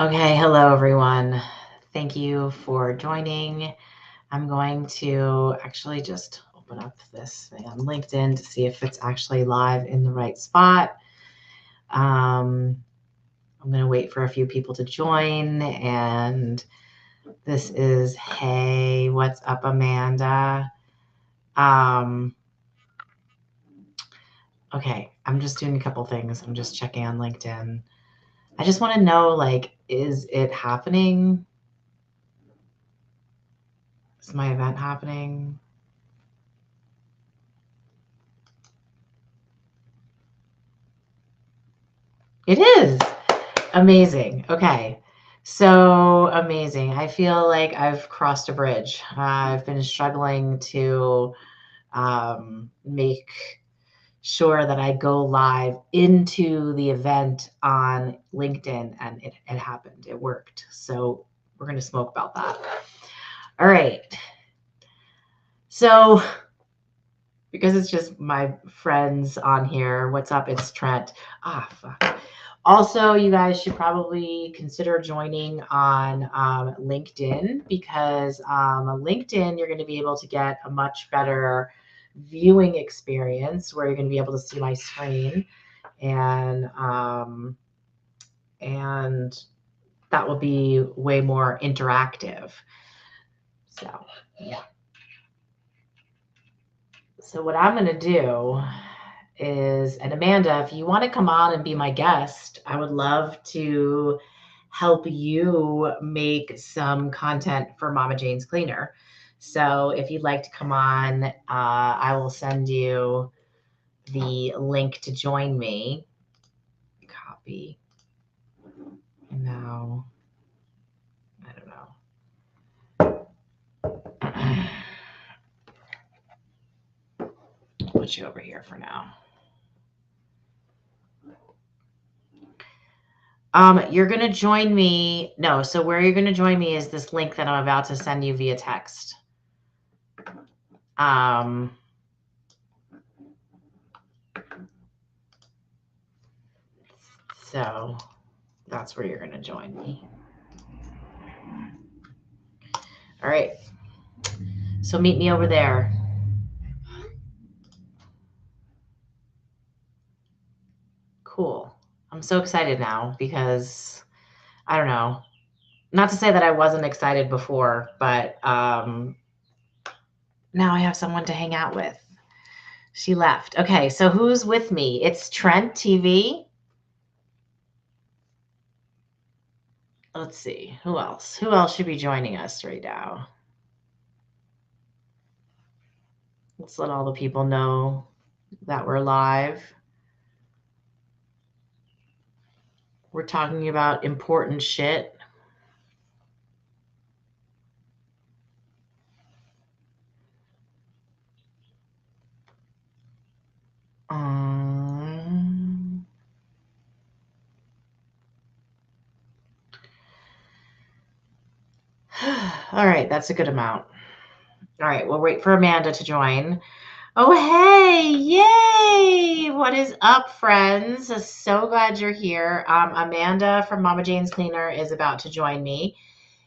Okay, hello everyone. Thank you for joining. I'm going to actually just open up this thing on LinkedIn to see if it's actually live in the right spot. I'm going to wait for a few people to join. And this is, hey, what's up, Amanda? Okay, I'm just doing a couple things. I'm just checking on LinkedIn. I just want to know, like, is it happening? Is my event happening? It is. Amazing. Okay. So amazing. I feel like I've crossed a bridge. I've been struggling to make sure that I go live into the event on LinkedIn, and it happened. It worked. So we're going to smoke about that. All right. So, because it's just my friends on here, what's up? It's Trent. Ah, fuck. Also, you guys should probably consider joining on LinkedIn, because LinkedIn, you're going to be able to get a much better viewing experience where you're going to be able to see my screen, and and that will be way more interactive. So yeah. So what I'm going to do is, and Amanda, if you want to come on and be my guest, I would love to help you make some content for Mama Jane's Cleaner. So if you'd like to come on, I will send you the link to join me. Copy. Now, I don't know. Put you over here for now. You're going to join me. No, so where you're going to join me is this link that I'm about to send you via text. Um, so that's where you're going to join me. All right. So meet me over there. Cool. I'm so excited now because I don't know. Not to say that I wasn't excited before, but now I have someone to hang out with. She left. Okay, so who's with me? It's Trent TV. Let's see. Who else? Who else should be joining us right now? Let's let all the people know that we're live. We're talking about important shit. All right, that's a good amount. All right, we'll wait for Amanda to join. Oh, hey, yay! What is up, friends? So glad you're here. Amanda from Mama Jane's Cleaner is about to join me.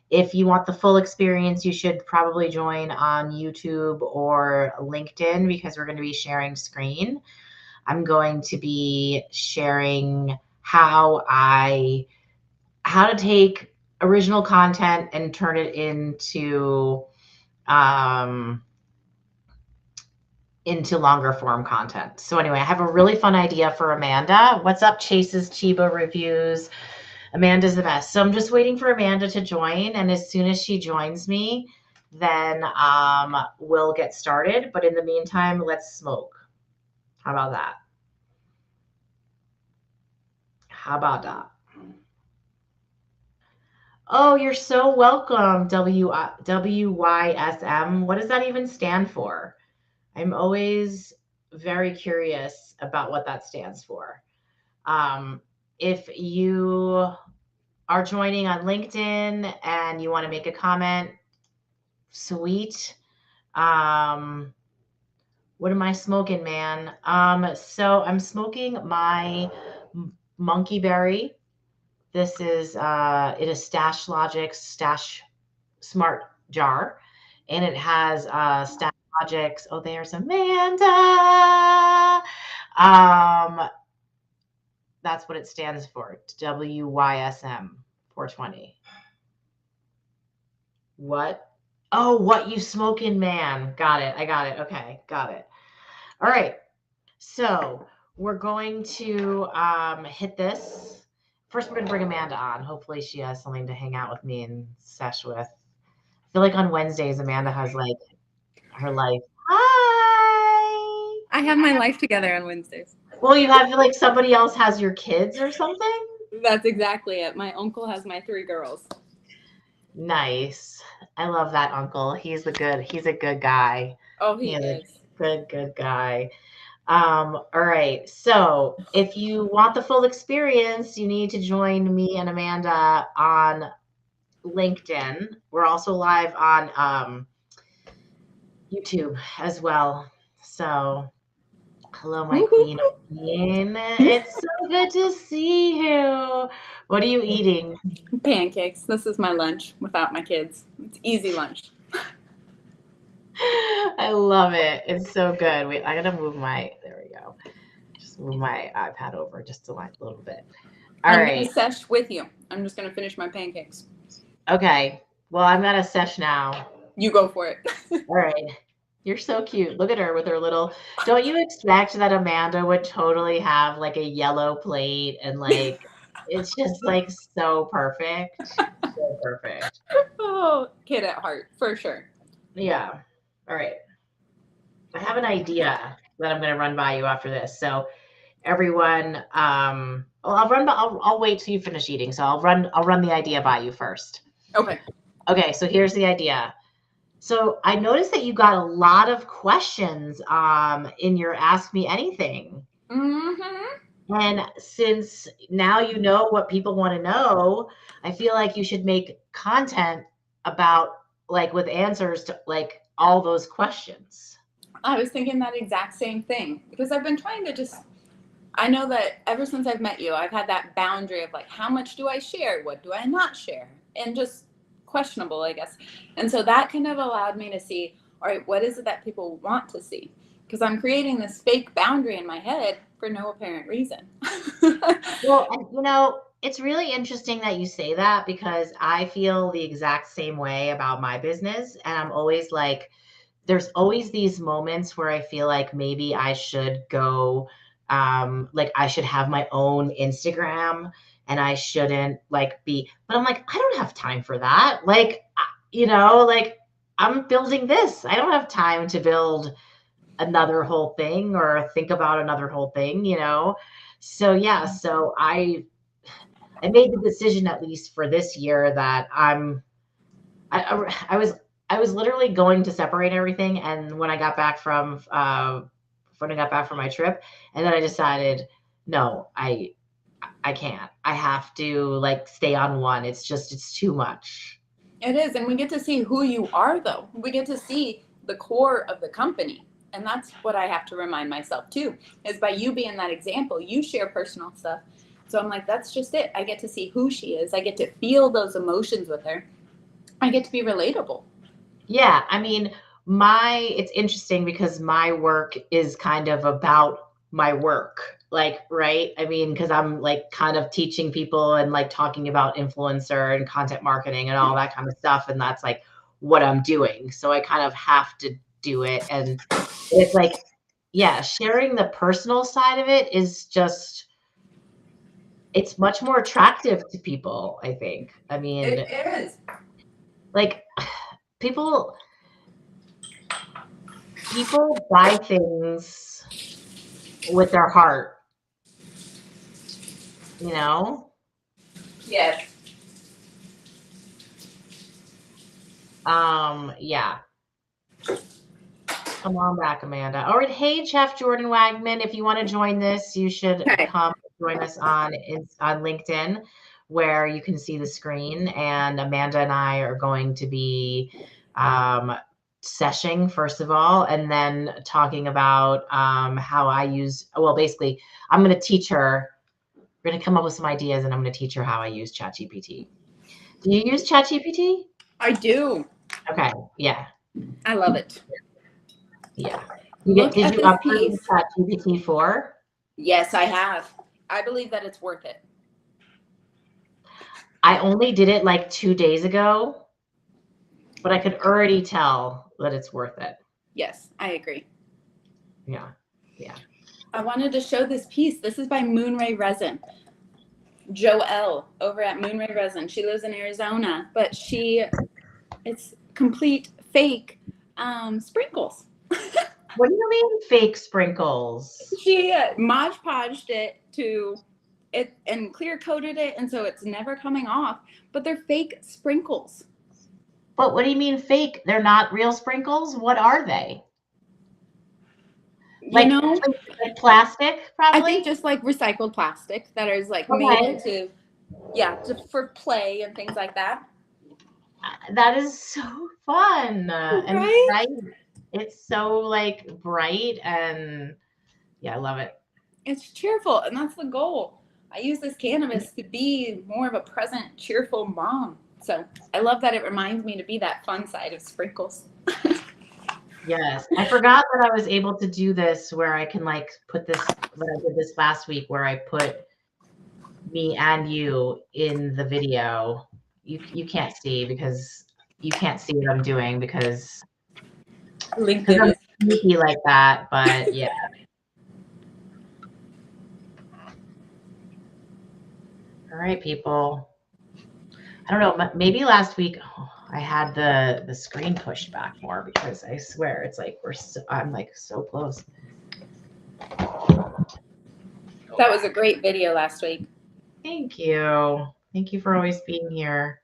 If you want the full experience, you should probably join on YouTube or LinkedIn, because we're going to be sharing screen. I'm going to be sharing how to take original content and turn it into longer form content. So anyway, I have a really fun idea for Amanda. What's up, Chase's Chiba Reviews? Amanda's the best. So I'm just waiting for Amanda to join, and as soon as she joins me, then we'll get started. But in the meantime, let's smoke. How about that? How about that? Oh, you're so welcome, WYSM. What does that even stand for? I'm always very curious about what that stands for. Um, if you are joining on LinkedIn and you want to make a comment, sweet. Um, what am I smoking, man? So I'm smoking my monkey berry. This is it is Stash Logic's Stash Smart Jar, and it has Stash Logic's. Oh, there's Amanda. Um, that's what it stands for. WYSM 420. What? Oh, what you smoking, man? Got it. I got it. Okay, got it. All right. So we're going to hit this. First, we're going to bring Amanda on. Hopefully, she has something to hang out with me and sesh with. I feel like on Wednesdays, Amanda has like her life. Hi. I have my life together on Wednesdays. Well, you have like somebody else has your kids or something. That's exactly it. My uncle has my 3 girls. Nice. I love that uncle. He's a good guy. Oh, he He's a is. good guy. All right. So if you want the full experience, you need to join me and Amanda on LinkedIn. We're also live on YouTube as well. So hello, my queen. It's so good to see you. What are you eating? Pancakes. This is my lunch without my kids. It's easy lunch. I love it. It's so good. Wait, I gotta move my, there we go. Just move my iPad over just a little bit. All I'm going right. to sesh with you. I'm just going to finish my pancakes. Okay. Well, I'm at a sesh now. You go for it. All right. You're so cute. Look at her with her little. Don't you expect that Amanda would totally have like a yellow plate and like it's just like so perfect. So perfect. Oh, kid at heart, for sure. Yeah. All right. I have an idea that I'm going to run by you after this. So everyone, well, I'll wait till you finish eating. So I'll run the idea by you first. Okay. Okay. So here's the idea. So I noticed that you got a lot of questions in your Ask Me Anything. Mm-hmm. And since now you know what people want to know, I feel like you should make content about like with answers to like all those questions. I was thinking that exact same thing because I've been trying to just. I know that ever since I've met you, I've had that boundary of like, how much do I share? What do I not share? And just questionable, I guess. And so that kind of allowed me to see, all right, what is it that people want to see? Because I'm creating this fake boundary in my head for no apparent reason. Well, and, you know, it's really interesting that you say that because I feel the exact same way about my business. And I'm always like, there's always these moments where I feel like maybe I should go, like I should have my own Instagram and I shouldn't like be, but I'm like, I don't have time for that. Like, you know, like I'm building this. I don't have time to build another whole thing or think about another whole thing, you know? So yeah, so I made the decision at least for this year that I was I was literally going to separate everything, and when I got back from my trip, and then I decided, no, I can't. I have to like stay on one. It's too much. It is. And we get to see who you are, though. We get to see the core of the company. And that's what I have to remind myself, too, is by you being that example, you share personal stuff. So I'm like, that's just it. I get to see who she is. I get to feel those emotions with her. I get to be relatable. Yeah, I mean, it's interesting because my work is kind of about my work. Like, right? I mean, because I'm like kind of teaching people and like talking about influencer and content marketing and all that kind of stuff. And that's like what I'm doing. So I kind of have to do it. And it's like, yeah, sharing the personal side of it is just, it's much more attractive to people, I think. I mean, It is. like people people buy things with their heart, you know? Yes. Yeah. Come on back, Amanda. All right. Hey, Chef Jordan Wagman, if you want to join this, you should Okay. come join us on LinkedIn where you can see the screen. And Amanda and I are going to be seshing, first of all, and then talking about how I use, well, basically, I'm going to teach her We're gonna come up with some ideas, and I'm gonna teach her how I use ChatGPT. Do you use ChatGPT? I do. Okay, yeah, I love it. yeah. Look Did at you this upgrade to piece. ChatGPT 4? Yes, I have. I believe that it's worth it. I only did it like 2 days ago, but I could already tell that it's worth it. Yes, I agree. Yeah, yeah. I wanted to show this piece. This is by Moonray Resin. Joelle over at Moonray Resin. She lives in Arizona, but it's complete fake sprinkles. What do you mean fake sprinkles? She Mod Podged it to it and clear coated it, and so it's never coming off. But they're fake sprinkles. But what do you mean fake? They're not real sprinkles? What are they? You Like, know, like plastic, I think probably? just like recycled plastic that is like made Okay. into, for play and things like that. That is so fun and Right? bright. It's so like bright and yeah, I love it. It's cheerful, and that's the goal. I use this cannabis to be more of a present, cheerful mom. So I love that it reminds me to be that fun side of sprinkles. Yes. I forgot that I was able to do this where I can like put this, when I did this last week where I put me and you in the video. You can't see because you can't see what I'm doing because LinkedIn I'm is. sneaky like that, but yeah. All right, people. I don't know, maybe last week I had the screen pushed back more because I swear it's like I'm like so close. That was a great video last week. Thank you. Thank you for always being here.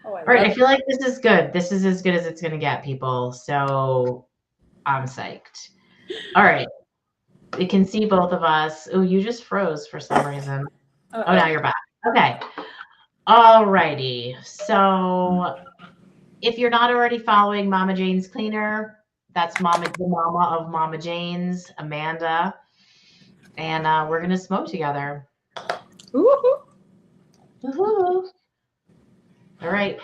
Oh, I All right, love I it. feel like this is good. This is as good as it's gonna get, people. So I'm psyched. All right. We can see both of us. Oh, you just froze for some reason. Oh, now you're back. Okay. All righty. So if you're not already following Mama Jane's Cleaner, that's the mama of Mama Jane's, Amanda. And we're going to smoke together. Woo-hoo. Woo-hoo. All right.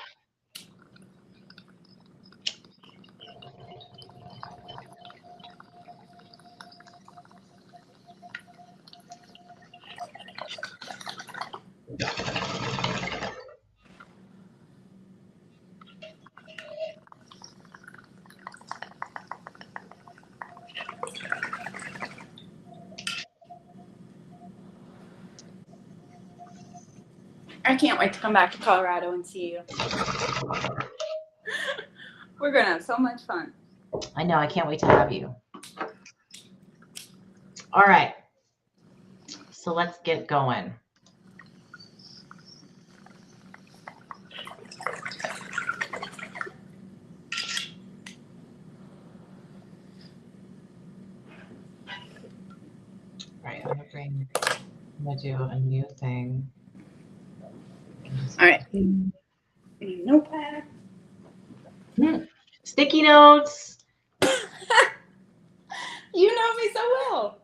I can't wait to come back to Colorado and see you. We're going to have so much fun. I know. I can't wait to have you. All right. So let's get going. All right. I'm going to do a new thing. All right. Notepad. Sticky notes. You know me so well.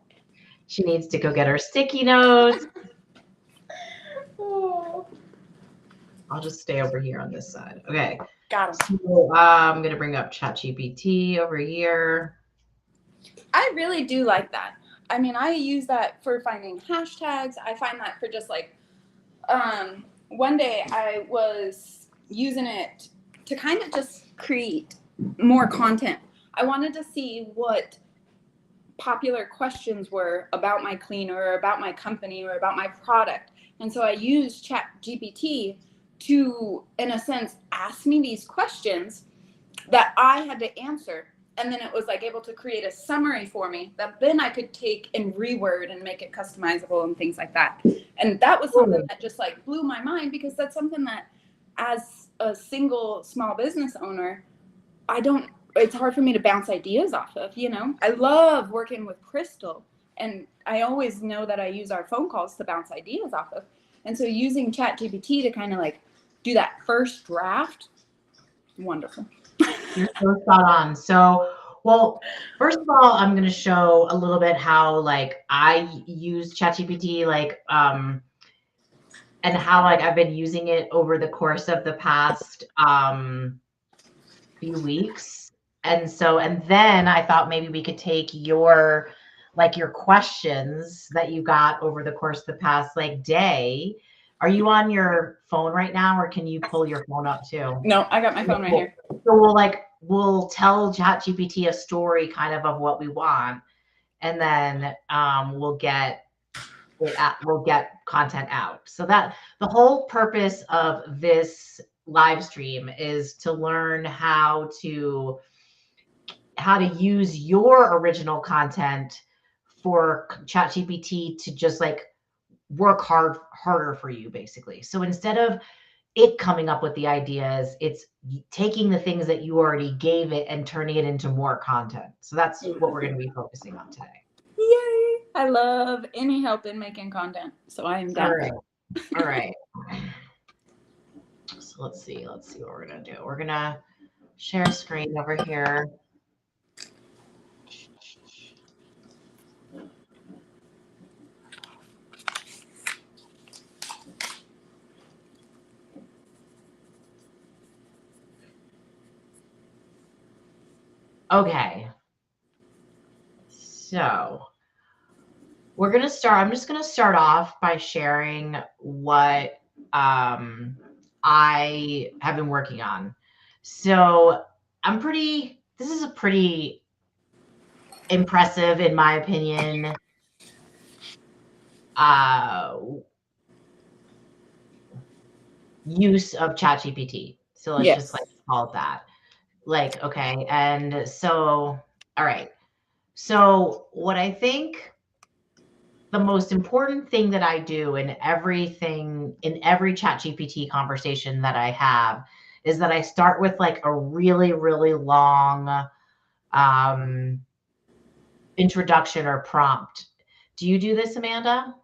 She needs to go get her sticky notes. Oh. I'll just stay over here on this side. Okay. Got him. So I'm going to bring up ChatGPT over here. I really do like that. I mean, I use that for finding hashtags. I find that for just like, one day I was using it to kind of just create more content. I wanted to see what popular questions were about my cleaner or about my company or about my product. And so I used ChatGPT to, in a sense, ask me these questions that I had to answer. And then it was like able to create a summary for me that then I could take and reword and make it customizable and things like that. And that was something that just like blew my mind, because that's something that as a single small business owner, it's hard for me to bounce ideas off of, you know. I love working with Crystal, and I always know that I use our phone calls to bounce ideas off of. And so using ChatGPT to kind of like do that first draft, wonderful. You're so spot on. So, well, first of all, I'm going to show a little bit how like I use ChatGPT. Like, and how like I've been using it over the course of the past few weeks. And then I thought maybe we could take your questions that you got over the course of the past like day. Are you on your phone right now, or can you pull your phone up too? No, I got my phone right here. So we'll tell ChatGPT a story kind of what we want, and then we'll get content out. So that the whole purpose of this live stream is to learn how to use your original content for ChatGPT to just like work harder for you basically. So instead of it coming up with the ideas, it's taking the things that you already gave it and turning it into more content. So that's what we're going to be focusing on today. Yay! I love any help in making content, so I am down. All right. So let's see what we're going to do. We're going to share a screen over here. Okay. So I'm just going to start off by sharing what I have been working on. So this is a pretty impressive, in my opinion, use of ChatGPT. So let's just like call it that. Like, okay. And so, all right. So what I think the most important thing that I do in every ChatGPT conversation that I have is that I start with like a really, really long introduction or prompt. Do you do this, Amanda?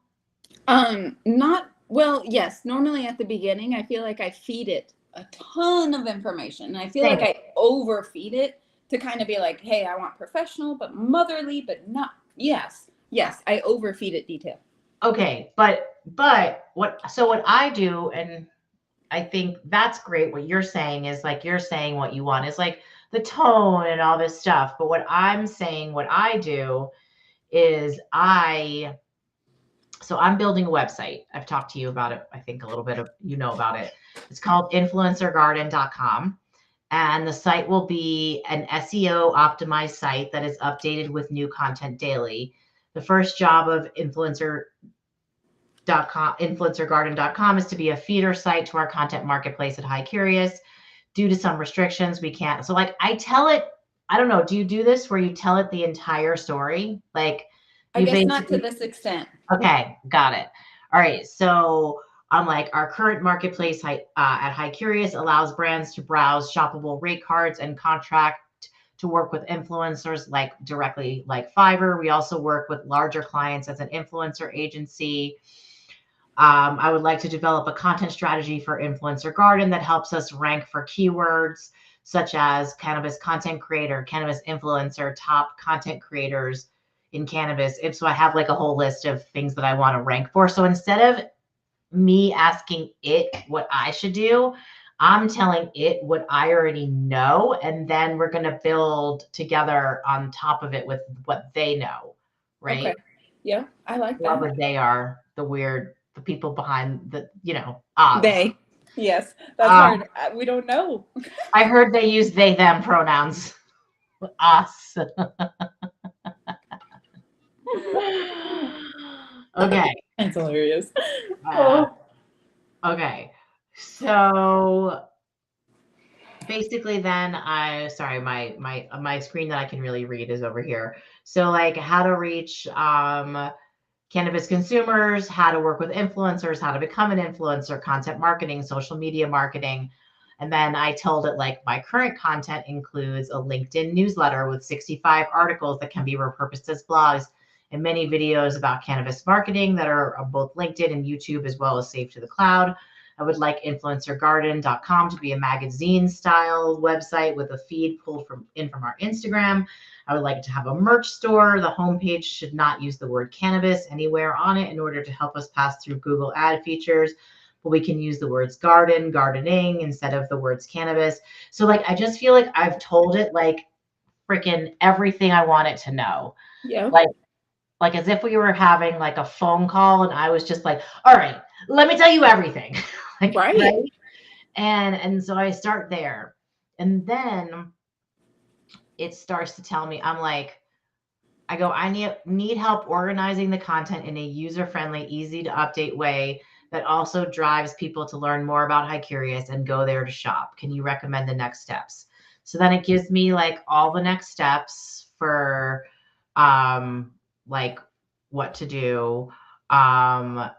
Not well, yes. Normally at the beginning, I feel like I feed it a ton of information. And I feel like I overfeed it to kind of be like, hey, I want professional, but motherly, but not. Yes, I overfeed it detail. Okay, but what I do, and I think that's great. What you're saying is like you're saying what you want is like the tone and all this stuff. But what I'm saying, what I do is I'm building a website. I've talked to you about it. I think a little bit of about it. It's called influencergarden.com. And the site will be an SEO optimized site that is updated with new content daily. The first job of influencergarden.com is to be a feeder site to our content marketplace at High Curious. Due to some restrictions, we can't. So like I tell it, I don't know, do you do this where you tell it the entire story? Like I guess not to this extent. Okay, got it. All right. So I'm like, our current marketplace at High Curious allows brands to browse shoppable rate cards and contract to work with influencers like directly like Fiverr. We also work with larger clients as an influencer agency. I would like to develop a content strategy for Influencer Garden that helps us rank for keywords such as cannabis content creator, cannabis influencer, top content creators in cannabis. So I have like a whole list of things that I want to rank for. So instead of me asking it what I should do, I'm telling it what I already know. And then we're going to build together on top of it with what they know. Right. Okay. Yeah, I like that. Whoever they are, the people behind the, they. Yes, that's hard. We don't know. I heard they use they, them pronouns. Us. Okay. That's hilarious. Okay. So basically then my screen that I can really read is over here. So like how to reach cannabis consumers, how to work with influencers, how to become an influencer, content marketing, social media marketing. And then I told it like my current content includes a LinkedIn newsletter with 65 articles that can be repurposed as blogs and many videos about cannabis marketing that are on both LinkedIn and YouTube, as well as saved to the cloud. I would like influencergarden.com to be a magazine style website with a feed pulled from our Instagram. I would like to have a merch store. The homepage should not use the word cannabis anywhere on it in order to help us pass through Google ad features. but we can use the words garden, gardening instead of the words cannabis. So like, I just feel like I've told it like freaking everything I want it to know. Yep. Like, like as if we were having like a phone call and I was just like, all right, let me tell you everything. Like, Right. right. And so I start there. And then it starts to tell me, I'm like, I go, I need help organizing the content in a user-friendly, easy to update way that also drives people to learn more about Hi Curious and go there to shop. Can you recommend the next steps? So then it gives me like all the next steps for um like what to do. Um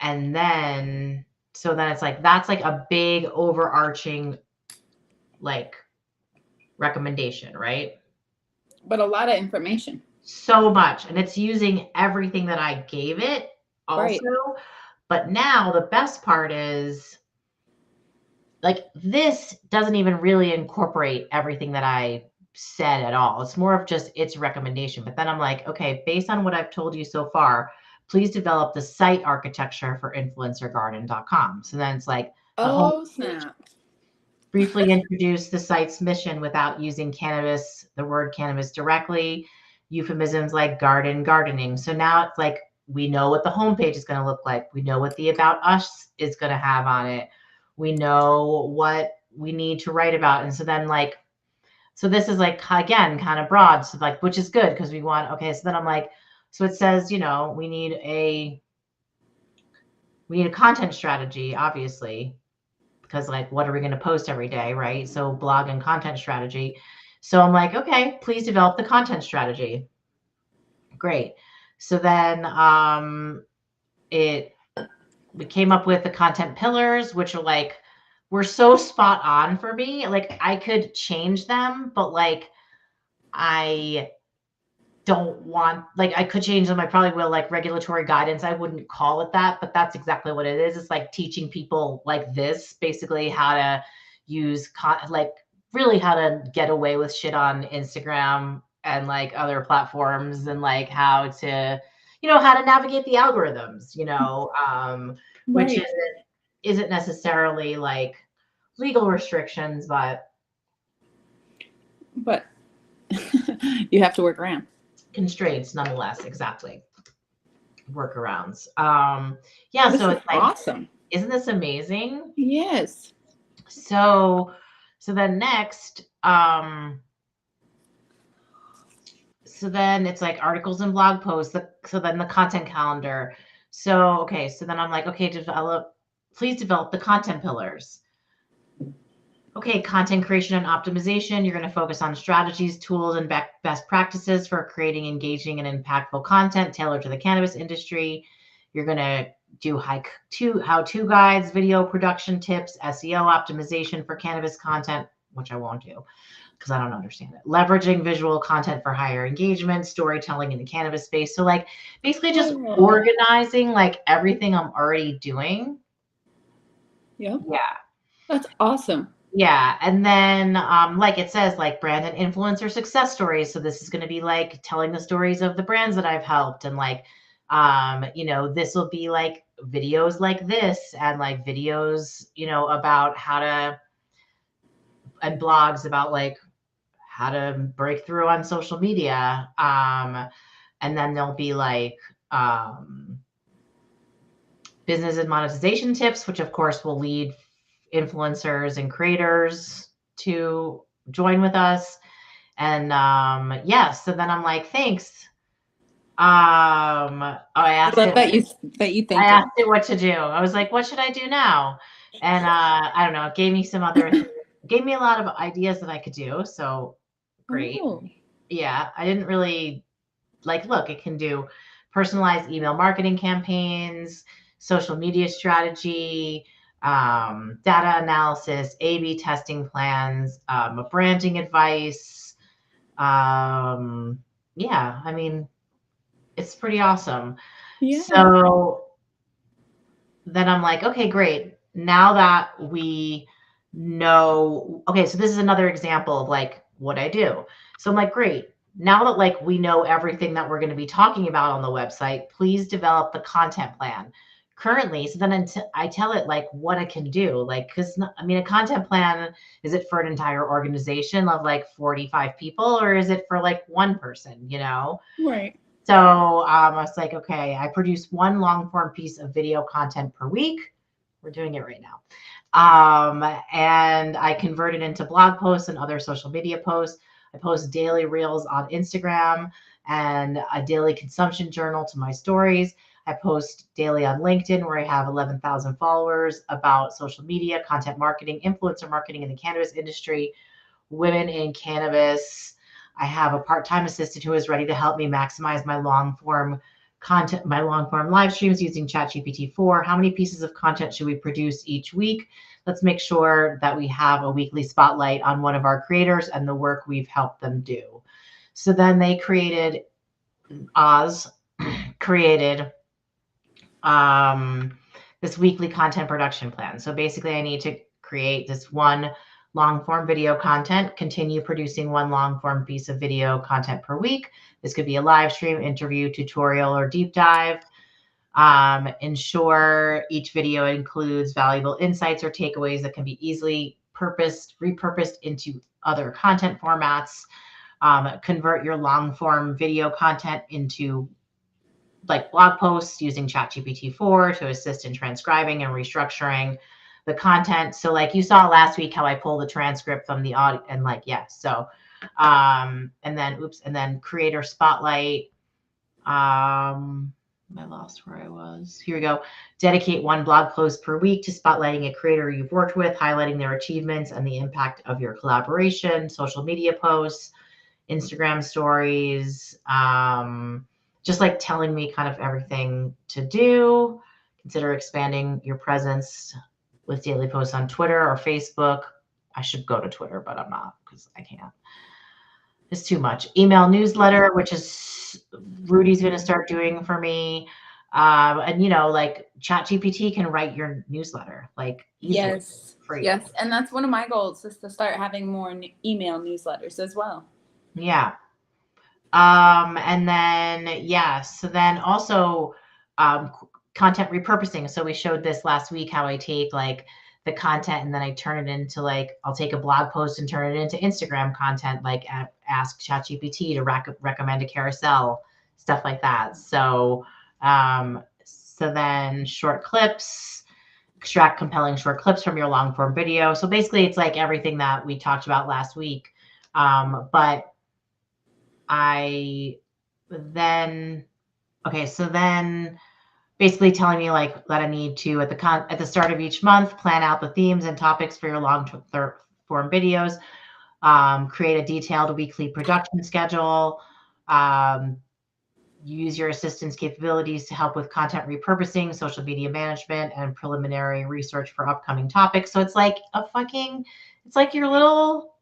and then so then it's like that's like a big overarching like recommendation, right? But a lot of information. So much. And it's using everything that I gave it Right. also. But now the best part is like this doesn't even really incorporate everything that I said at all. It's more of just its recommendation. But then I'm like, okay, based on what I've told you so far, please develop the site architecture for influencergarden.com. So then it's like the Oh, homepage, snap. briefly introduce the site's mission without using cannabis, the word cannabis directly, euphemisms like garden, gardening. So now it's like we know what the homepage is going to look like. We know what the about us is going to have on it. We know what we need to write about. And so then like, so this is like, again, kind of broad, so like, which is good because we want, okay. So then I'm like, so it says, you know, we need a content strategy, obviously, because like what are we going to post every day, right? So blog and content strategy. So I'm like, okay, please develop the content strategy. Great. So then it we came up with the content pillars, which are like were so spot on for me. Like I could change them, but like I don't want like I could change them. I probably will like regulatory guidance. I wouldn't call it that, but that's exactly what it is. It's like teaching people like this, basically how to use like really how to get away with shit on Instagram and like other platforms and like how to, you know, how to navigate the algorithms, you know, which Right. isn't necessarily like legal restrictions, but But you have to work around. constraints nonetheless. Exactly. Workarounds. Yeah, This so is it's like, awesome. isn't this amazing? Yes. So so then next, so then it's like articles and blog posts. So then the content calendar. So okay, so then I'm like, okay, please develop the content pillars. Okay, content creation and optimization. You're going to focus on strategies, tools, and best practices for creating engaging and impactful content tailored to the cannabis industry. You're going to do how-to guides, video production tips, SEO optimization for cannabis content, which I won't do because I don't understand it. Leveraging visual content for higher engagement, storytelling in the cannabis space. So like basically just Oh. organizing like everything I'm already doing. Yep. Yeah. That's awesome. Yeah, and then like it says, like brand and influencer success stories. So this is going to be like telling the stories of the brands that I've helped, and like, you know, this will be like videos like this, and like videos, you know, about how to, and blogs about like how to break through on social media. And then there'll be like business and monetization tips, which of course will lead influencers and creators to join with us. And yeah, so then I'm like, thanks. Oh, I love that you I think it. asked it what to do. I was like, what should I do now? And I don't know, it gave me some other gave me a lot of ideas that I could do. So great. Oh. Yeah, I didn't really like look, it can do personalized email marketing campaigns, social media strategy, data analysis, A/B testing plans, branding advice. Um, yeah, I mean, it's pretty awesome. Yeah. So then I'm like, okay, great. Now that we know, okay, so this is another example of like what I do. So I'm like, great. Now that like we know everything that we're going to be talking about on the website, please develop the content plan. currently. So then I tell it like what it can do, like, because I mean, a content plan, is it for an entire organization of like 45 people, or is it for like one person, you know? Right. So I was like, okay, I produce one long form piece of video content per week. We're doing it right now. And I convert it into blog posts and other social media posts. I post daily reels on Instagram and a daily consumption journal to my stories. I post daily on LinkedIn, where I have 11,000 followers, about social media, content marketing, influencer marketing in the cannabis industry, women in cannabis. I have a part-time assistant who is ready to help me maximize my long form content, my long form live streams using ChatGPT 4. How many pieces of content should we produce each week? Let's make sure that we have a weekly spotlight on one of our creators and the work we've helped them do. So then they created, Oz created this weekly content production plan. So basically, I need to create this one long form video content, continue producing one long form piece of video content per week. This could be a live stream, interview, tutorial, or deep dive. Ensure each video includes valuable insights or takeaways that can be easily repurposed into other content formats. Convert your long form video content into like blog posts using ChatGPT 4 to assist in transcribing and restructuring the content. So like you saw last week how I pull the transcript from the audio and like, yes. So, and then creator spotlight. I lost where I was. Here we go. Dedicate one blog post per week to spotlighting a creator you've worked with, highlighting their achievements and the impact of your collaboration. Social media posts, Instagram stories, just like telling me kind of everything to do. Consider expanding your presence with daily posts on Twitter or Facebook. I should go to Twitter, but I'm not because I can't. It's too much. Email newsletter, which is Rudy's going to start doing for me. And you know, like ChatGPT can write your newsletter like easily Yes. for you. Yes. And that's one of my goals, is to start having more email newsletters as well. Yeah. And then, yeah, so then also content repurposing. So we showed this last week, how I take like the content and then I turn it into like, I'll take a blog post and turn it into Instagram content, like ask ChatGPT to recommend a carousel, stuff like that. So, so then short clips, extract compelling short clips from your long form video. So basically it's like everything that we talked about last week. But I then so then basically telling me like that I need to at the start of each month plan out the themes and topics for your long form videos, create a detailed weekly production schedule, use your assistant's capabilities to help with content repurposing, social media management, and preliminary research for upcoming topics. So it's like it's like your little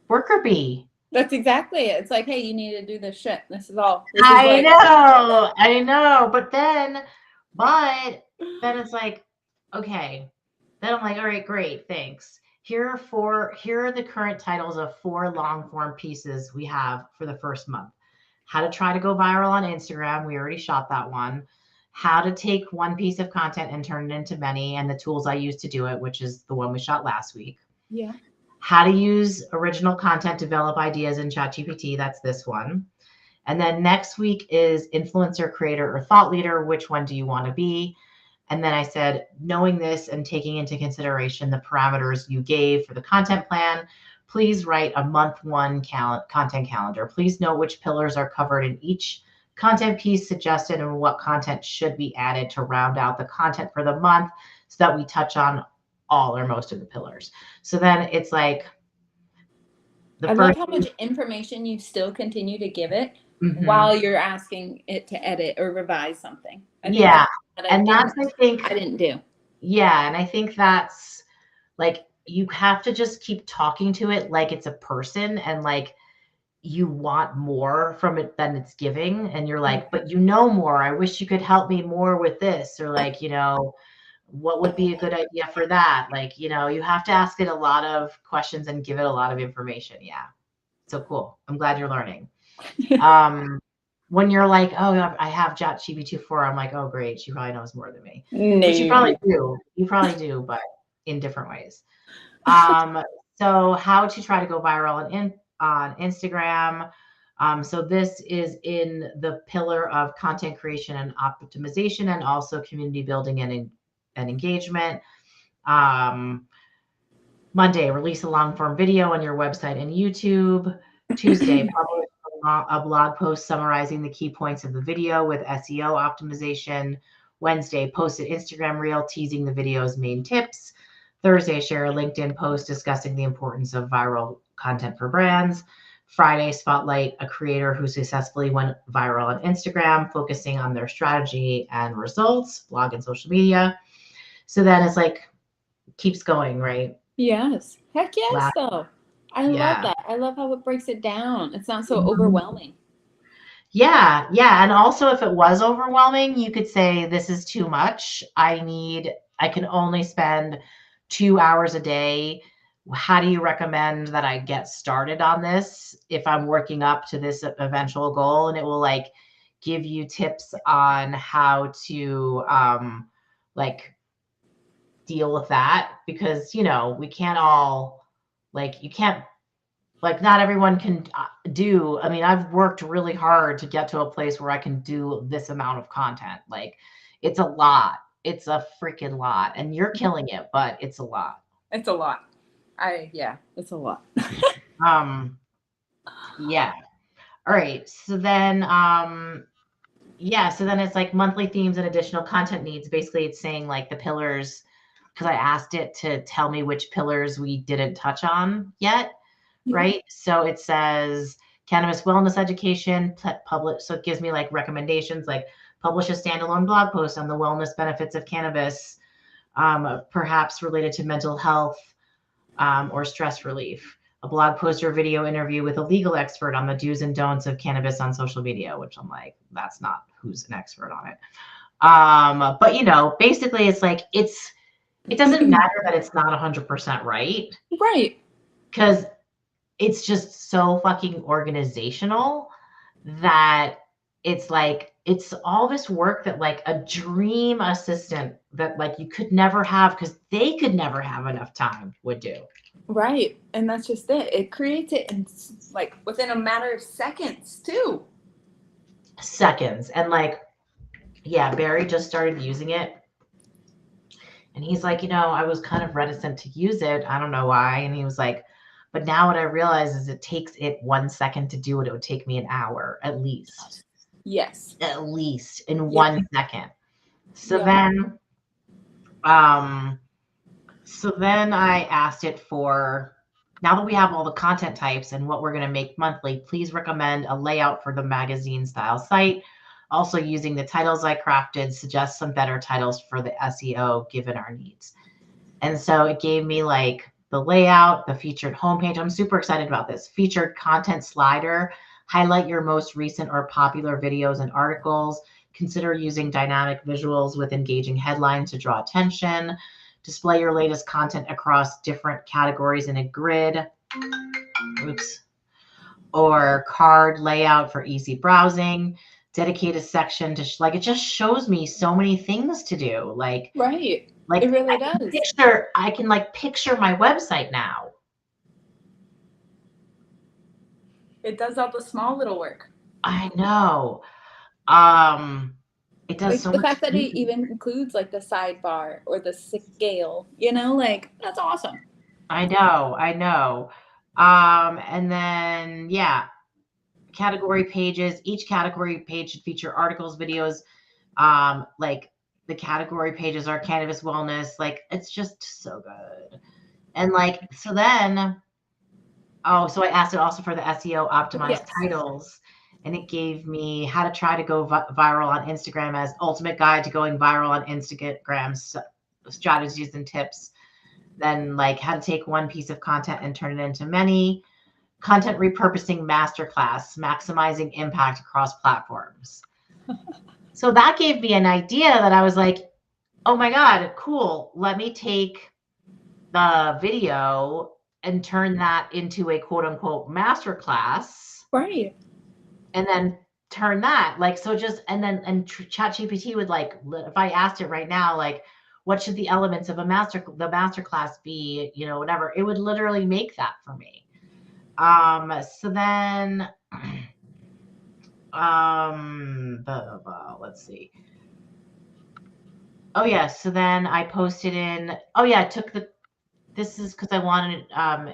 worker bee. That's exactly it. It's like, hey, you need to do this shit. This is all. I know. But then it's like, okay. Then I'm like, all right, great, thanks. Here are the current titles of 4 long form pieces we have for the first month. How to try to go viral on Instagram. We already shot that one. How to take one piece of content and turn it into many, and the tools I use to do it, which is the one we shot last week. Yeah. How to use original content, develop ideas in ChatGPT. That's this one. And then next week is influencer, creator, or thought leader. Which one do you want to be? And then I said, knowing this and taking into consideration the parameters you gave for the content plan, please write a month one content calendar. Please note which pillars are covered in each content piece suggested and what content should be added to round out the content for the month so that we touch on all or most of the pillars. So then it's like I love how much information you still continue to give it while you're asking it to edit or revise something. I think I didn't do. Yeah, and I think that's like you have to just keep talking to it like it's a person, and like you want more from it than it's giving, and you're like, but you know more. I wish you could help me more with this, or like, you know, what would be a good idea for that? Like, you know, you have to ask it a lot of questions and give it a lot of information. Yeah. So cool. I'm glad you're learning. when you're like, oh, I have ChatGPT 4, I'm like, oh, great, she probably knows more than me, which you probably No. do. You probably do, but in different ways. Um, so how to try to go viral on Instagram. So this is in the pillar of content creation and optimization, and also community building and engagement. Um, Monday, release a long form video on your website and YouTube. Tuesday, publish a blog post summarizing the key points of the video with SEO optimization. Wednesday, post an Instagram reel teasing the video's main tips. Thursday, share a LinkedIn post discussing the importance of viral content for brands. Friday, spotlight a creator who successfully went viral on Instagram, focusing on their strategy and results, blog and social media. So then it's like keeps going, right? Yes. Heck yes, Last, though. I love yeah. that. I love how it breaks it down. It's not so Mhm. overwhelming. Yeah, yeah. And also, if it was overwhelming, you could say, this is too much. I can only spend 2 hours a day. How do you recommend that I get started on this if I'm working up to this eventual goal? And it will like give you tips on how to like deal with that because, we can't all like, you can't like not everyone can do. I mean, I've worked really hard to get to a place where I can do this amount of content. Like it's a lot. It's a freaking lot. And you're killing it, but it's a lot. It's a lot. Yeah, it's a lot. Um yeah. All right. So then it's like monthly themes and additional content needs. Basically it's saying like the pillars because I asked it to tell me which pillars we didn't touch on yet. Yeah. Right? So it says cannabis wellness education, publish. So it gives me like recommendations, like publish a standalone blog post on the wellness benefits of cannabis, perhaps related to mental health or stress relief. A blog post or video interview with a legal expert on the do's and don'ts of cannabis on social media, which I'm like, that's not who's an expert on it. But basically, it's like it doesn't matter that it's not 100% right Right. because it's just so fucking organizational that it's like it's all this work that like a dream assistant that like you could never have because they could never have enough time would do. Right. And that's just it. It creates it in like within a matter of seconds, too. Seconds. And like, yeah, Barry just started using it. And he's like, I was kind of reticent to use it. I don't know why. And he was like, but now what I realize is it takes it 1 second to do what it would take me an hour Yes. at least in Yep. 1 second. So Yep. then Um, so then I asked it for now that we have all the content types and what we're going to make monthly, please recommend a layout for the magazine style site. Also, using the titles I crafted, suggest some better titles for the SEO given our needs. And so it gave me like the layout, the featured homepage. I'm super excited about this. Featured content slider, highlight your most recent or popular videos and articles. Consider using dynamic visuals with engaging headlines to draw attention. Display your latest content across different categories in a grid. Oops. Or card layout for easy browsing. Dedicate a section to like it just shows me so many things to do. Right. It Like really does. I can like picture my website now. It does all the small little work. I know. Um, it does Like so the much fact that for it me. even includes like the sidebar or the scale, like that's awesome. I know, I know. And then yeah, category pages. Each category page should feature articles, videos. Like the category pages are cannabis wellness. Like it's just so good. And like so then Oh, so I asked it also for the SEO optimized Yes. titles, and it gave me how to try to go viral on Instagram as ultimate guide to going viral on Instagram strategies and tips. Then like how to take one piece of content and turn it into many. Content repurposing masterclass, maximizing impact across platforms. So that gave me an idea that I was like, oh my God, cool. Let me take the video and turn that into a quote unquote masterclass Right. and then turn that. Like, so just, and then, and ChatGPT would like, if I asked it right now, like, what should the elements of the master class be, you know, whatever, it would literally make that for me. So then, let's see. Oh yeah. So then I posted in, oh yeah, I took this is because I wanted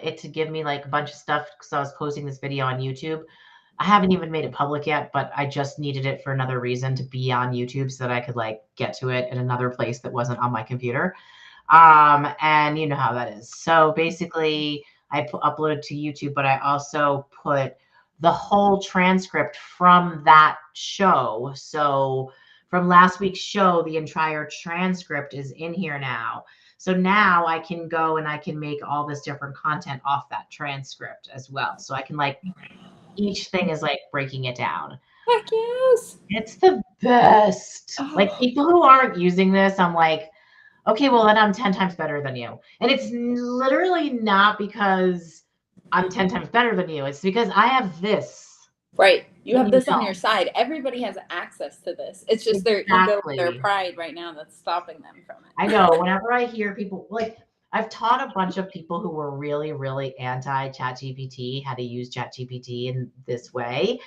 it to give me like a bunch of stuff because I was posting this video on YouTube. I haven't even made it public yet, but I just needed it for another reason to be on YouTube so that I could like get to it in another place that wasn't on my computer. And you know how that is. So basically, I uploaded to YouTube, but I also put the whole transcript from that show. So from last week's show, the entire transcript is in here now. So now I can go and I can make all this different content off that transcript as well. So I can like, each thing is like breaking it down. Heck yes. It's the best. Like Oh, people who aren't using this, I'm like, okay, well then I'm 10 times better than you. And it's literally not because I'm 10 times better than you. It's because I have this. right. You And have you this on your don't. side. Everybody has access to this. It's just their ego, their Exactly. pride right now that's stopping them from I it. know. Whenever I hear people, like, I've taught a bunch of people who were really, really anti ChatGPT how to use ChatGPT in this way.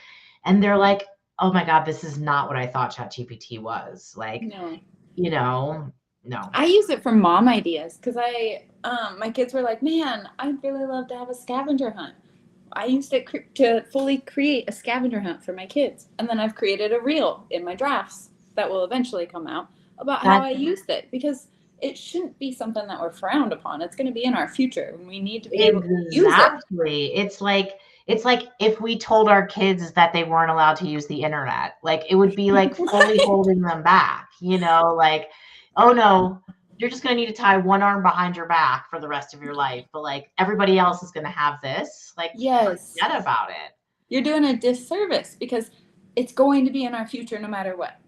And they're like, oh my God, this is not what I thought ChatGPT was. Like, No. you know, no. I use it for mom ideas because my kids were like, man, I'd really love to have a scavenger hunt. I used it to fully create a scavenger hunt for my kids. And then I've created a reel in my drafts that will eventually come out about how That I used it because it shouldn't be something that we're frowned upon. It's going to be in our future and we need to be able to use it. exactly. It's like if we told our kids that they weren't allowed to use the internet, like it would be like fully Right. holding them back, you know, like, oh no, you're just going to need to tie one arm behind your back for the rest of your life. But like everybody else is going to have this. Like, Yes. forget about it. You're doing a disservice because it's going to be in our future no matter what.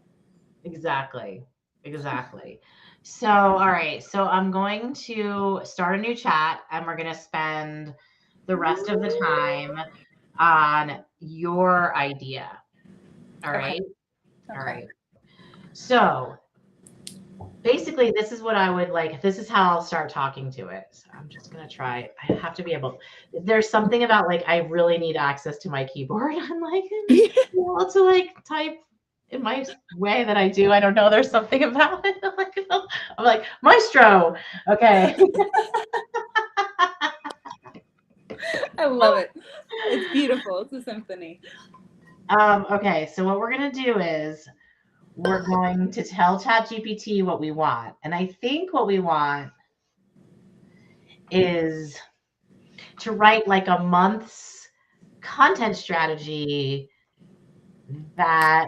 Exactly. Exactly. So, all right. So I'm going to start a new chat and we're going to spend the rest of the time on your idea. All Okay. right. All Okay. right. So basically, this is what I would like. This is how I'll start talking to it. So I'm just going to try. I have to be able, there's something about like, I really need access to my keyboard. I'm like, able to like type in my way that I do. I don't know. There's something about it. I'm like, maestro. Okay. I love it. It's beautiful. It's a symphony. Okay. So what we're going to do is we're going to tell ChatGPT what we want. And I think what we want is to write like a month's content strategy that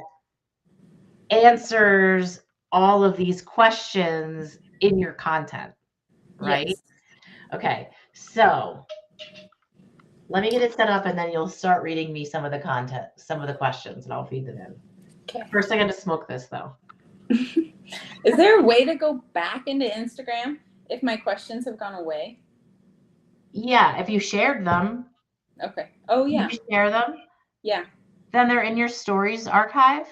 answers all of these questions in your content, right? Yes. Okay, so let me get it set up and then you'll start reading me some of the content, some of the questions, and I'll feed them in. Okay. First, I got to smoke this though. Is there a way to go back into Instagram if my questions have gone away? Yeah, if you shared them, Okay. Oh, yeah. you share them, Yeah. then they're in your stories archive.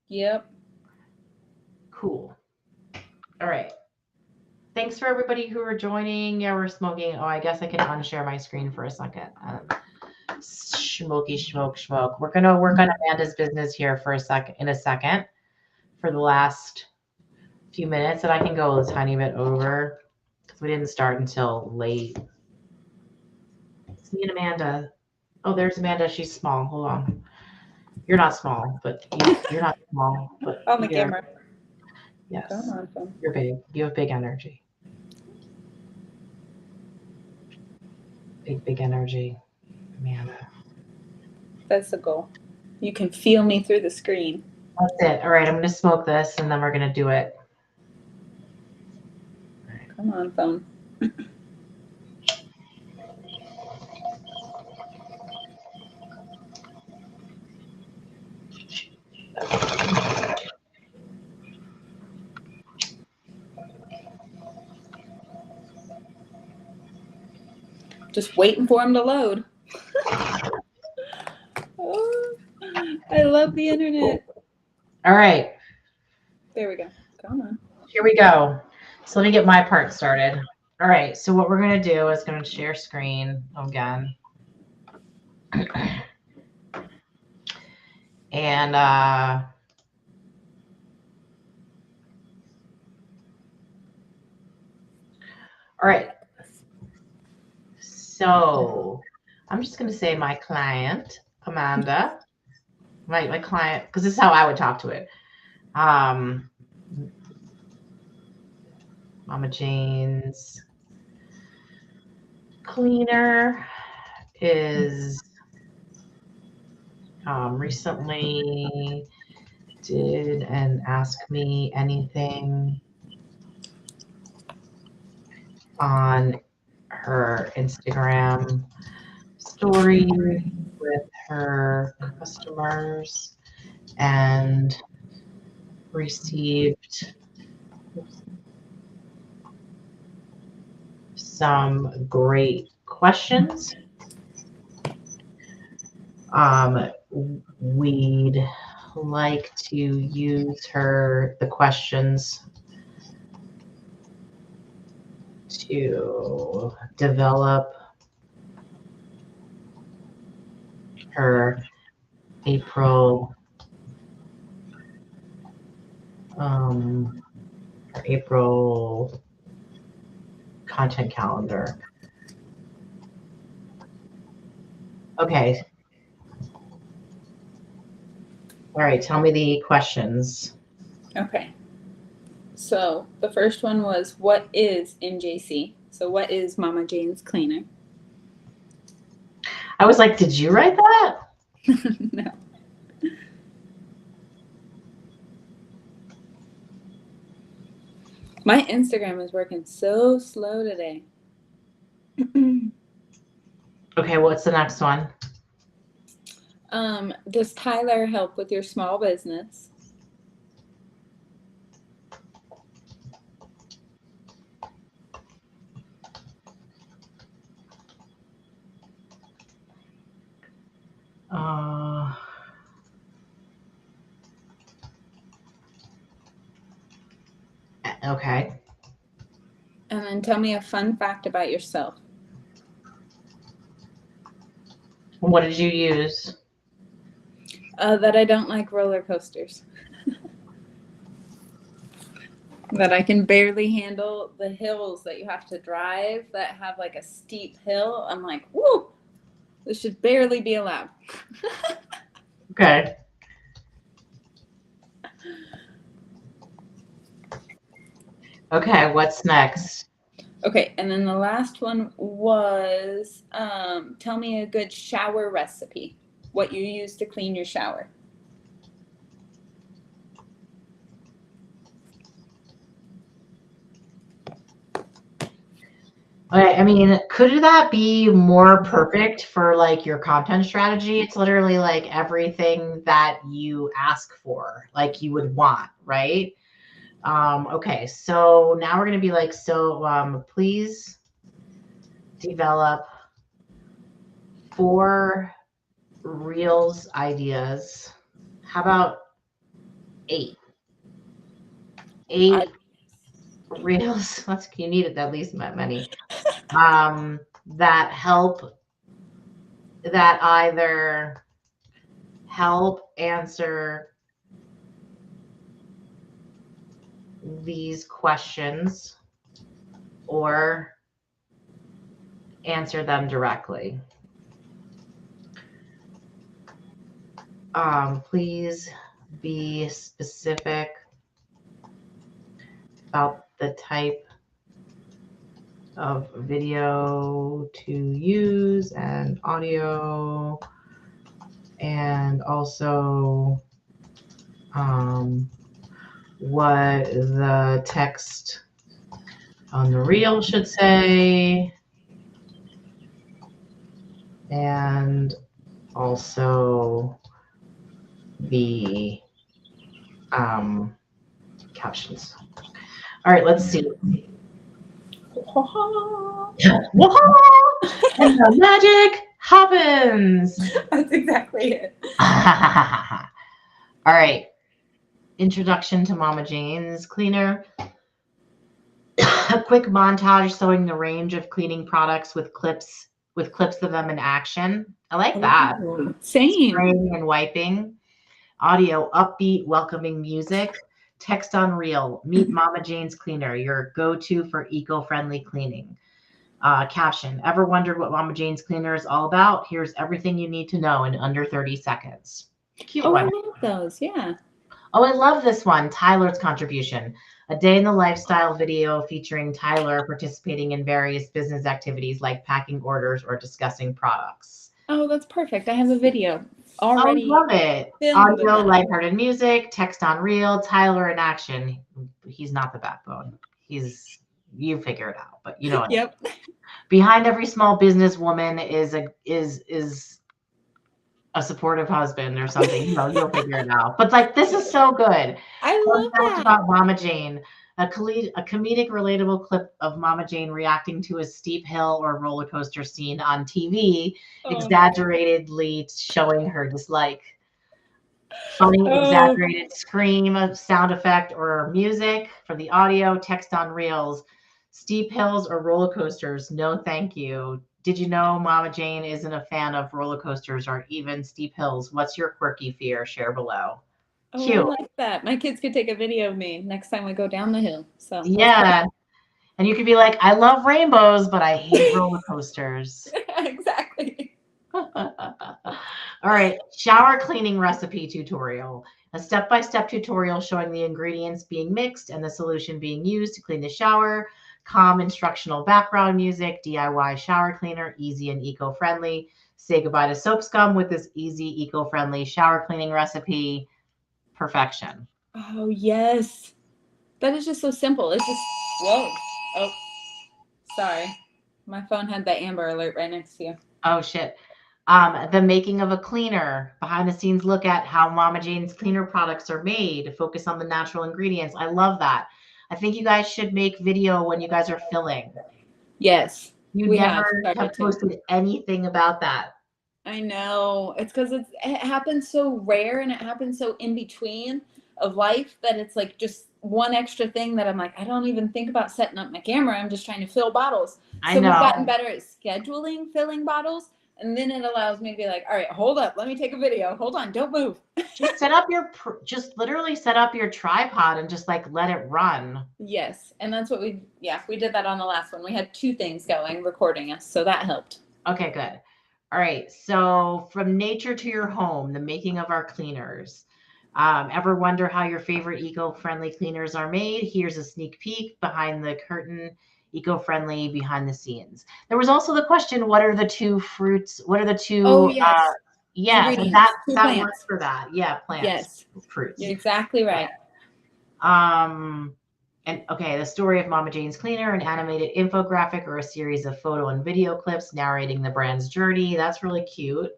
Yep. Cool. All right. Thanks for everybody who are joining. Yeah, we're smoking. Oh, I guess I can unshare my screen for a second. Smoky smoke smoke. We're gonna work on Amanda's business here for a second for the last few minutes, and I can go a tiny bit over because we didn't start until late. It's me and Amanda. Oh, there's Amanda. She's small. Hold on. You're not small, but you're not small, but On the you're, camera. yes, Come on, phone. you're big. You have big energy. Big energy, Amanda. That's the goal. You can feel me through the screen. That's it. All right, I'm gonna smoke this, and then we're gonna do it. Come on, phone. Just waiting for him to load. Oh, I love the internet. All right, There we go. Come on. here we go. So let me get my part started. All right, so what we're going to do is going to share screen again. And all right. So I'm just going to say my client, Amanda, my client, because this is how I would talk to it. Mama Jane's cleaner is recently did and ask me anything on her Instagram story with her customers and received some great questions. We'd like to use the questions to develop her April content calendar. Okay. All right, tell me the questions. Okay. So the first one was, what is MJC? So what is Mama Jane's Cleaner? I was like, did you write that? No. My Instagram is working so slow today. Okay, what's the next one? Does Tyler help with your small business? Okay. And then tell me a fun fact about yourself. What did you use? That I don't like roller coasters. That I can barely handle the hills that you have to drive that have like a steep hill. I'm like, whoo, this should barely be allowed. Okay. Okay, what's next? Okay, and then the last one was tell me a good shower recipe. What you use to clean your shower. Okay, I mean, could that be more perfect for like your content strategy? It's literally like everything that you ask for, like you would want, right? Okay, so now we're gonna be like, so please develop 4 reels ideas. How about 8? 8 reels. That's you need at least that many. That either help answer these questions or answer them directly. Please be specific about the type of video to use and audio, and also what the text on the reel should say, and also the captions. All right, let's see. And the magic happens. That's exactly it. All right. Introduction to Mama Jane's cleaner. A quick montage showing the range of cleaning products with clips of them in action. I like that. Oh, same. Spraying and wiping. Audio upbeat, welcoming music. Text on reel. Meet Mama Jane's cleaner, your go-to for eco-friendly cleaning. Caption: Ever wondered what Mama Jane's cleaner is all about? Here's everything you need to know in under 30 seconds. Cute Oh, I one. love those. Yeah. Oh, I love this one. Tyler's contribution. A day in the lifestyle video featuring Tyler participating in various business activities like packing orders or discussing products. Oh, that's perfect. I have a video Oh, I already love it. filmed of Audio, that. lighthearted music, text on reel, Tyler in action. He's not the backbone. You figure it out, but you know what I mean. Yep. Behind every small businesswoman is a supportive husband or something. You'll figure it out. But like, this is so good. I Fun love fact that. about Mama Jane: a comedic, relatable clip of Mama Jane reacting to a steep hill or roller coaster scene on TV, Oh, exaggeratedly showing her dislike. Funny, oh, exaggerated scream, sound effect, or music for the audio, text on reels. Steep hills or roller coasters, no thank you. Did you know Mama Jane isn't a fan of roller coasters or even steep hills? What's your quirky fear? Share below. oh, I Cute. like that. My kids could take a video of me next time we go down the hill. So that's Yeah. And you could be like, I love rainbows, but I hate roller coasters. perfect. Exactly. All right, shower cleaning recipe tutorial. A step-by-step tutorial showing the ingredients being mixed and the solution being used to clean the shower. Calm instructional background music, DIY shower cleaner, easy and eco-friendly. Say goodbye to soap scum with this easy, eco-friendly shower cleaning recipe. Perfection. Oh, yes. That is just so simple. It's just, whoa. Oh, sorry. My phone had that Amber Alert right next to you. Oh shit. The making of a cleaner, behind the scenes look at how Mama Jane's cleaner products are made, focus on the natural ingredients. I love that. I think you guys should make video when you guys are filling. Yes, You we never have have started to. posted anything about that. I know. It's because it happens so rare and it happens so in between of life that it's like just one extra thing that I'm like, I don't even think about setting up my camera. I'm just trying to fill bottles. I So we've gotten know. better at scheduling filling bottles. And then it allows me to be like, all right, hold up. Let me take a video. Hold on. Don't move. Just literally set up your tripod and just like let it run. Yes. And that's what we did that on the last one. We had two things going recording us. So that helped. Okay, good. All right. So from nature to your home, the making of our cleaners. Ever wonder how your favorite eco-friendly cleaners are made? Here's a sneak peek behind the curtain, eco-friendly behind the scenes. There was also the question, what are the two fruits? What are the Oh, two yes. yes, and Ingredients, two that works plants. for that. Yeah, plants, Yes. You're fruits. exactly right. Um and okay, the story of Mama Jane's Cleaner, an animated infographic or a series of photo and video clips narrating the brand's journey. That's really cute.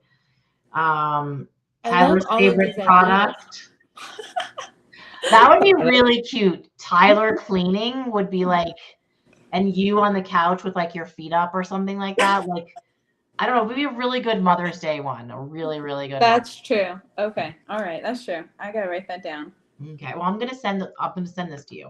Um, I love Tyler's all of favorite these ideas. product. That would be really cute. Tyler cleaning would be like, and you on the couch with like your feet up or something like that. Like, I don't know, it would be a really good Mother's Day one. A really, really good one. That's true. Okay. All right. That's true. I gotta write that down. Okay. Well, I'm gonna send this to you.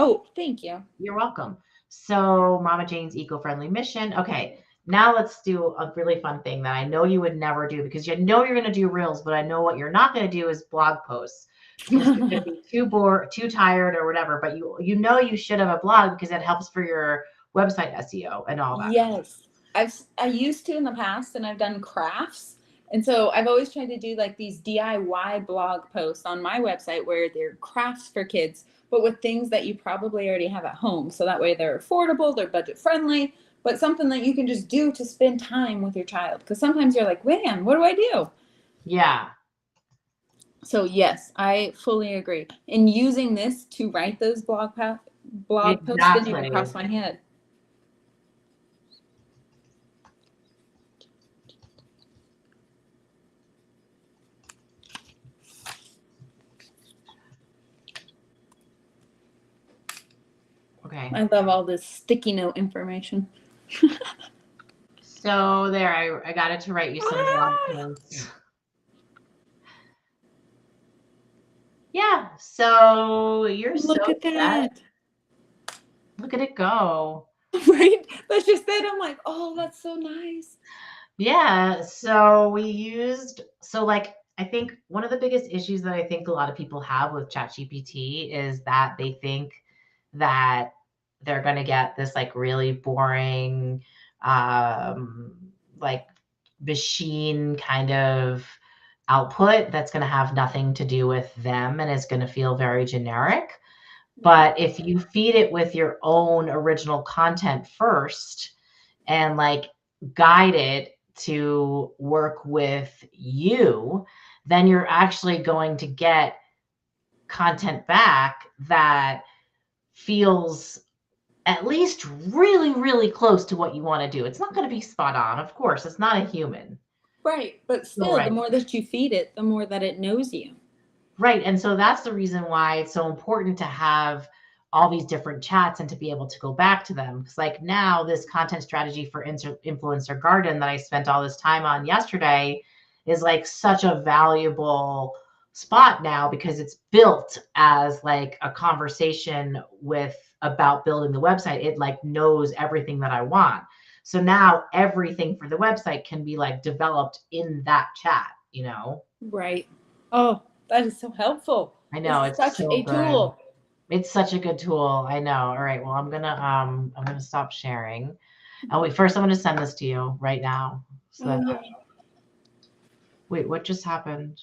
Oh, thank you. You're welcome. So, Mama Jane's eco-friendly mission. Okay, now let's do a really fun thing that I know you would never do because you know you're going to do reels, but I know what you're not going to do is blog posts because you're going to be too bored, too tired, or whatever. But you know you should have a blog because it helps for your website SEO and all that. Yes. I used to in the past and I've done crafts. And so I've always tried to do like these DIY blog posts on my website where they're crafts for kids, but with things that you probably already have at home. So that way they're affordable, they're budget friendly, but something that you can just do to spend time with your child. Because sometimes you're like, man, what do I do? Yeah, So yes, I fully agree. And using this to write those blog posts didn't even exactly. cross my head. Okay. I love all this sticky note information. So there, I got it to write you some blog posts. Yeah, so you're so Look at set. that. Look at it go. Right? That's just it. I'm like, oh, that's so nice. Yeah, so like I think one of the biggest issues that I think a lot of people have with ChatGPT is that they think that they're going to get this like really boring like machine kind of output that's going to have nothing to do with them and is going to feel very generic. But if you feed it with your own original content first and like guide it to work with you, then you're actually going to get content back that feels at least really, really close to what you want to do. It's not going to be spot on, of course. It's not a human. Right. But All still, the right. more that you feed it, the more that it knows you. Right. And so that's the reason why it's so important to have all these different chats and to be able to go back to them. Because, like, now this content strategy for Influencer Garden that I spent all this time on yesterday is like such a valuable spot now because it's built as like a conversation with about building the website. It like knows everything that I want. So now everything for the website can be like developed in that chat, you know? Right. Oh, that is so helpful. I This know is it's such so a good. tool. It's such a good tool. I know. All right. Well, I'm gonna stop sharing. Oh wait, first I'm gonna send this to you right now. So Oh, that yeah. wait, what just happened?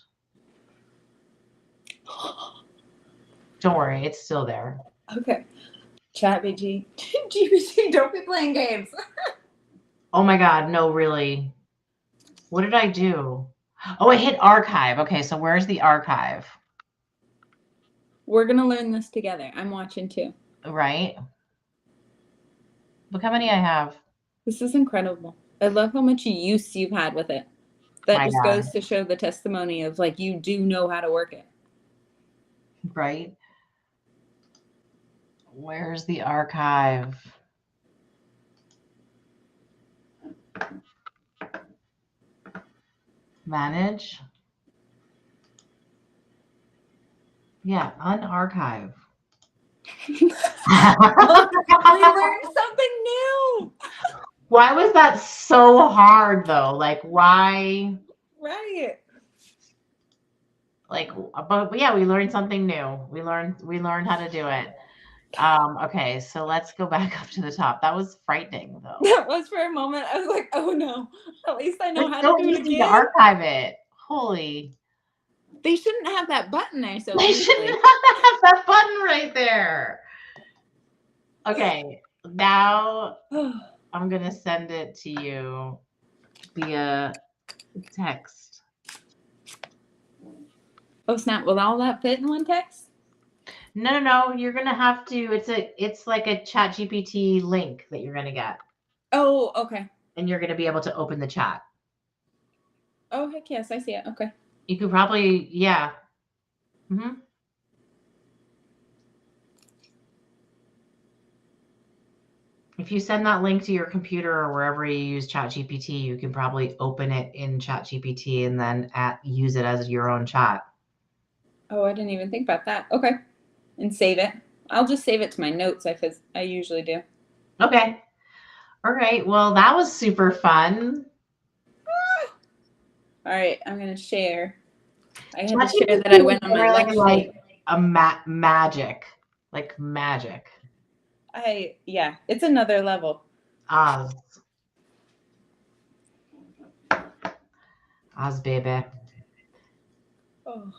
Don't worry, it's still there. Okay. ChatGPT. GPT, don't be playing games. Oh my God, no, really. What did I do? Oh, I hit archive. Okay, so where's the archive? We're going to learn this together. I'm watching too. Right? Look how many I have. This is incredible. I love how much use you've had with it. That My just God, goes to show the testimony of like you do know how to work it. right? Where's the archive? Manage? Yeah, unarchive. Look, we learned something new. Why was that so hard though? Like why Right. like but yeah, we learned something new. We learned how to do it. Okay, so let's go back up to the top. That was frightening though. That was for a moment. I was like, oh no, at least I know It's how to so do it easy to again. archive it. Holy. They shouldn't have that button there so They shouldn't easily. have that button right there. Okay, now I'm gonna send it to you via text. Oh snap, will all that fit in one text? No, you're gonna have to, it's like a ChatGPT link that you're gonna get. Oh, okay. And you're gonna be able to open the chat. Oh heck yes, I see it. Okay. You could probably, yeah. hmm If you send that link to your computer or wherever you use ChatGPT, you can probably open it in ChatGPT and then use it as your own chat. Oh, I didn't even think about that. Okay. And save it. I'll just save it to my notes because I usually do. Okay. All right. Well, that was super fun. All right, I'm gonna share. I had to share that I ChatGPT is went on my literally lunch like break. a magic, like magic. Yeah, it's another level. Oz, Oz, baby. Oh.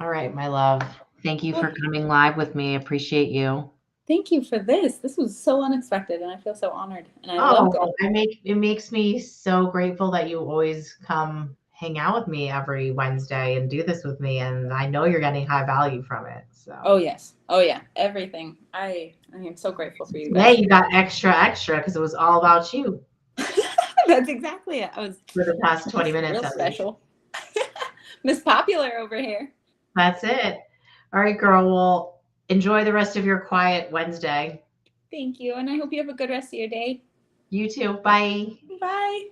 All right, my love. Thank you for coming live with me. Appreciate you. Thank you for this. This was so unexpected, and I feel so honored. And I love Oh, going. it makes me so grateful that you always come hang out with me every Wednesday and do this with me. And I know you're getting high value from it. So Oh yes. Oh yeah. Everything. I am so grateful for you today guys. you got extra because it was all about you That's exactly it. I was for the past 20 minutes real at least. special. Miss Popular over here. That's it. All right, girl. Well, enjoy the rest of your quiet Wednesday. Thank you, and I hope you have a good rest of your day. You too. Bye. Bye.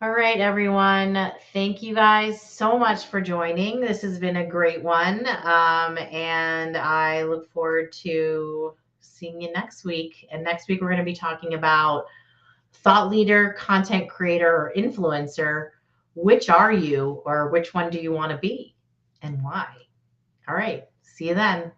All right, everyone. Thank you guys so much for joining. This has been a great one. And I look forward to seeing you next week. And next week, we're going to be talking about thought leader, content creator, or influencer. Which are you, or which one do you want to be, and why? All right. See you then.